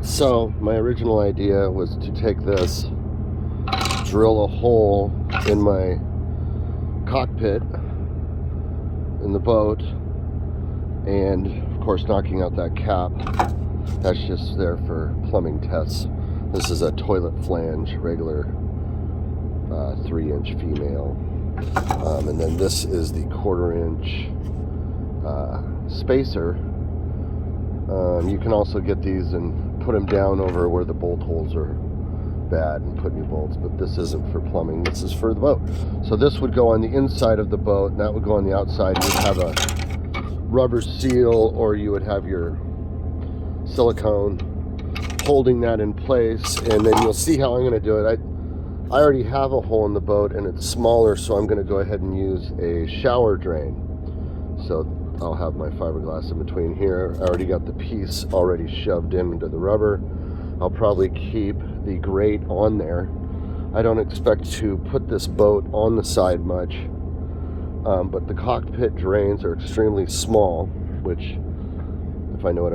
So my original idea was to take this, drill a hole in my cockpit in the boat, and of course knocking out that cap. That's just there for plumbing tests. This is a toilet flange, regular 3-inch female, and then this is the 1/4-inch spacer. You can also get these and put them down over where the bolt holes are bad and put new bolts, but this isn't for plumbing, this is for the boat. So this would go on the inside of the boat, and that would go on the outside. You'd have a rubber seal, or you would have your silicone holding that in place, and then you'll see how I'm going to do it. I already have a hole in the boat and it's smaller, so I'm going to go ahead and use a shower drain. So I'll have my fiberglass in between here. I already got the piece already shoved into the rubber. I'll probably keep the grate on there. I don't expect to put this boat on the side much, but the cockpit drains are extremely small, which if I know what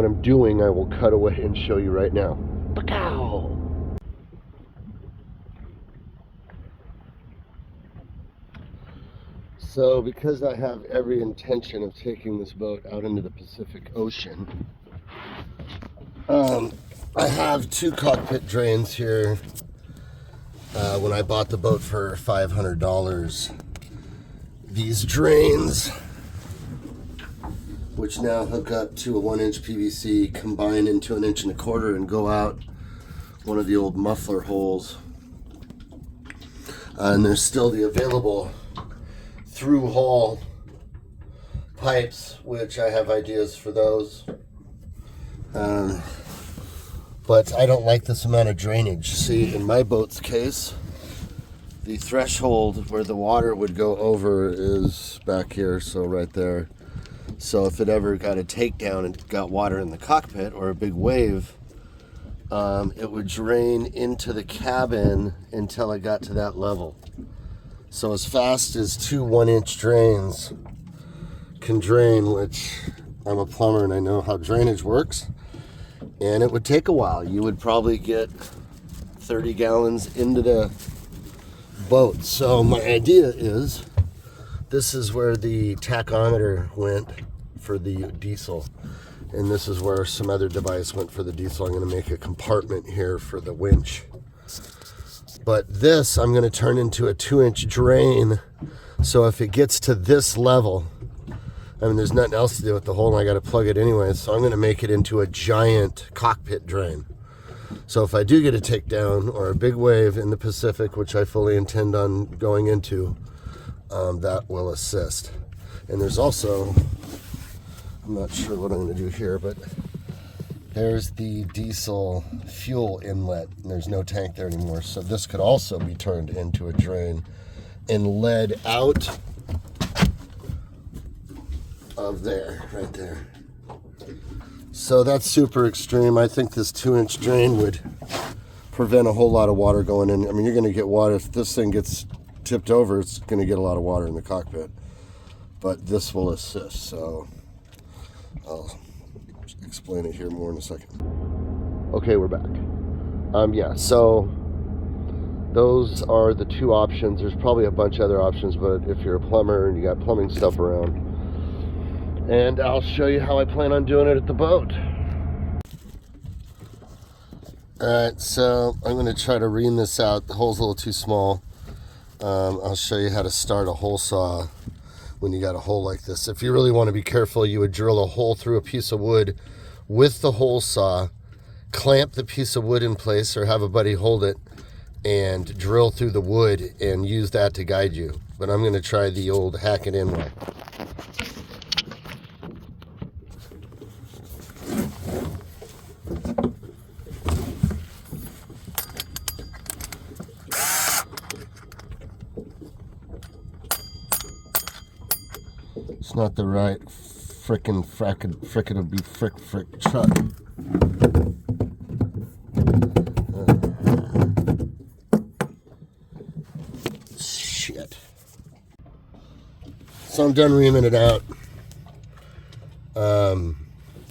I'm doing, I will cut away and show you right now. Pacow! So because I have every intention of taking this boat out into the Pacific Ocean, I have 2 cockpit drains here. When I bought the boat for $500, these drains, which now hook up to a 1-inch PVC, combine into 1 1/4 inch and go out one of the old muffler holes. And there's still the available through hole pipes, which I have ideas for those. But I don't like this amount of drainage. See, in my boat's case, the threshold where the water would go over is back here, so right there. So if it ever got a takedown and got water in the cockpit or a big wave, it would drain into the cabin until it got to that level. So as fast as 2 1-inch drains can drain, which I'm a plumber and I know how drainage works, and it would take a while. You would probably get 30 gallons into the boat. So my idea is, this is where the tachometer went for the diesel, and this is where some other device went for the diesel. I'm going to make a compartment here for the winch. But this I'm going to turn into a 2-inch drain, so if it gets to this level, I mean, there's nothing else to do with the hole, and I got to plug it anyway, so I'm going to make it into a giant cockpit drain. So if I do get a takedown or a big wave in the Pacific, which I fully intend on going into, that will assist. And there's also, I'm not sure what I'm going to do here, but there's the diesel fuel inlet, and there's no tank there anymore. So this could also be turned into a drain and led out of there, right there. So that's super extreme. I think this 2-inch drain would prevent a whole lot of water going in. I mean, you're going to get water. If this thing gets tipped over, it's going to get a lot of water in the cockpit. But this will assist, so I'll explain it here more in a second. Okay, we're back. Yeah, so those are the 2 options. There's probably a bunch of other options, but if you're a plumber and you got plumbing stuff around, and I'll show you how I plan on doing it at the boat. Alright, so I'm going to try to ream this out. The hole's a little too small. I'll show you how to start a hole saw when you got a hole like this. If you really want to be careful, you would drill a hole through a piece of wood with the hole saw, clamp the piece of wood in place, or have a buddy hold it and drill through the wood and use that to guide you. But I'm going to try the old hack it in way. It's not the right frickin' to be frick truck. Shit. So I'm done reaming it out.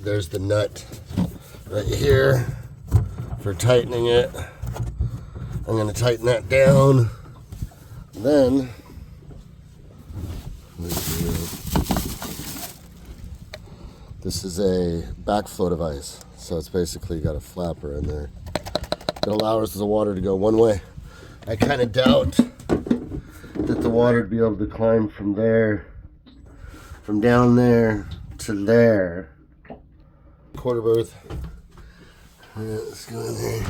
There's the nut right here for tightening it. I'm going to tighten that down. Then this is a backflow device. So it's basically got a flapper in there. It allows the water to go one way. I kind of doubt that the water would be able to climb from there, from down there to there. Quarter berth. Let's go in there.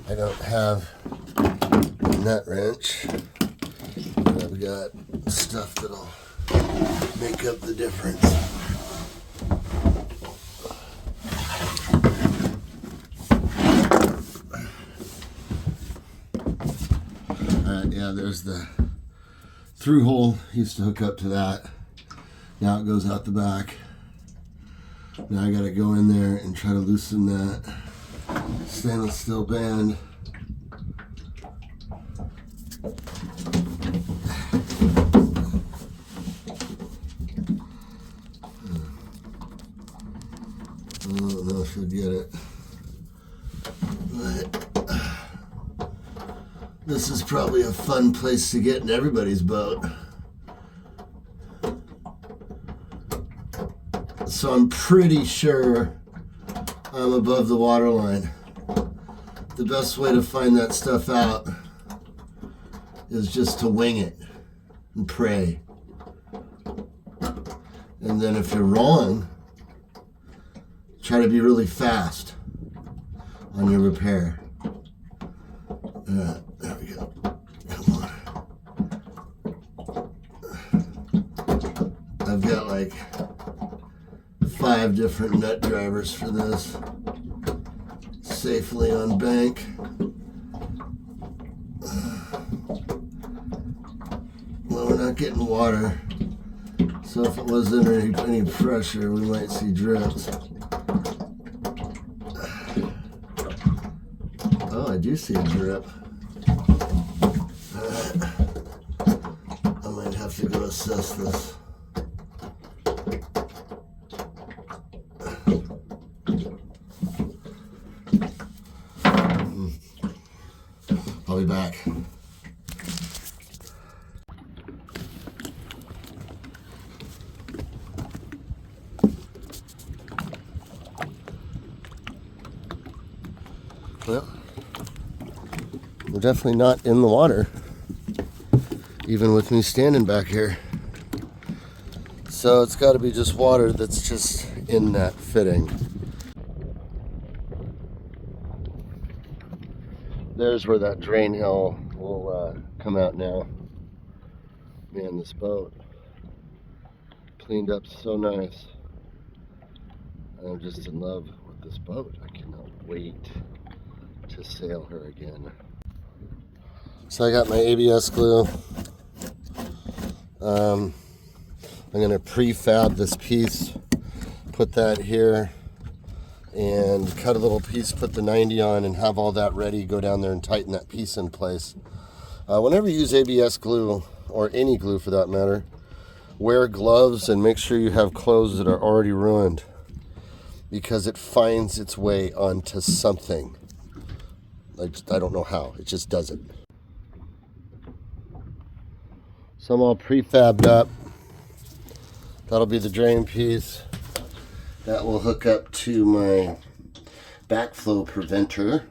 I don't have a nut wrench, but I've got stuff that'll make up the difference. Yeah, there's the through hole. Used to hook up to that. Now it goes out the back. Now I gotta go in there and try to loosen that stainless steel band. I don't know if you'll get it, but this is probably a fun place to get in everybody's boat. So I'm pretty sure I'm above the water line. The best way to find that stuff out is just to wing it and pray. And then if you're wrong, try to be really fast on your repair. There we go. Come on. I've got like 5 different nut drivers for this. Safely on bank. Well, we're not getting water, so if it was under any pressure, we might see drips. Oh, I do see a drip. I might have to go assess this. I'll be back. Well, we're definitely not in the water, even with me standing back here. So it's got to be just water that's just in that fitting. There's where that drain hill will come out now. Man, this boat cleaned up so nice. I'm just in love with this boat. I cannot wait to sail her again. So I got my ABS glue. I'm going to prefab this piece, put that here, and cut a little piece, put the 90 on, and have all that ready, go down there and tighten that piece in place. Whenever you use ABS glue, or any glue for that matter, wear gloves and make sure you have clothes that are already ruined, because it finds its way onto something. I don't know how, it just does it. So I'm all prefabbed up. That'll be the drain piece. That will hook up to my backflow preventer.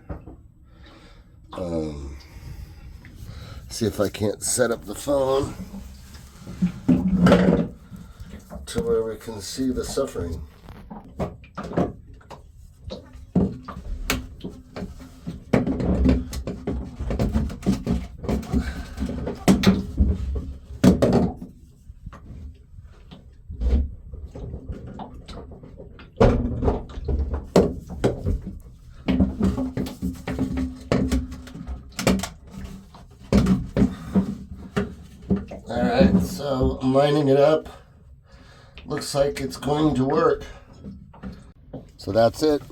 See if I can't set up the phone to where we can see the suffering. Alright, so I'm lining it up. Looks like it's going to work. So that's it.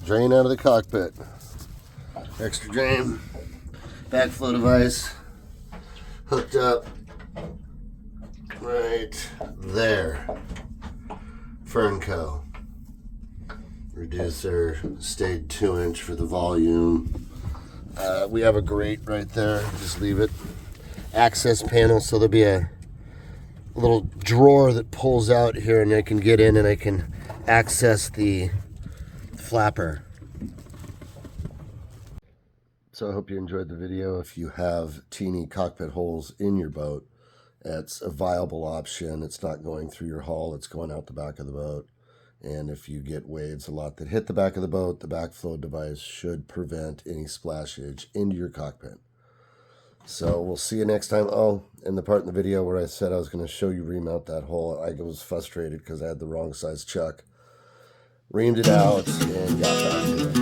Drain out of the cockpit. Extra drain. Backflow device. Hooked up right there. Fernco. Reducer stayed 2" for the volume. We have a grate right there. Just leave it. Access panel, so there'll be a little drawer that pulls out here, and I can get in and I can access the flapper. So I hope you enjoyed the video. If you have teeny cockpit holes in your boat, it's a viable option. It's not going through your hull, it's going out the back of the boat. And if you get waves a lot that hit the back of the boat, the backflow device should prevent any splashage into your cockpit. So we'll see you next time. Oh, and the part in the video where I said I was going to show you remount that hole, I was frustrated because I had the wrong size chuck. Reamed it out and got back to it.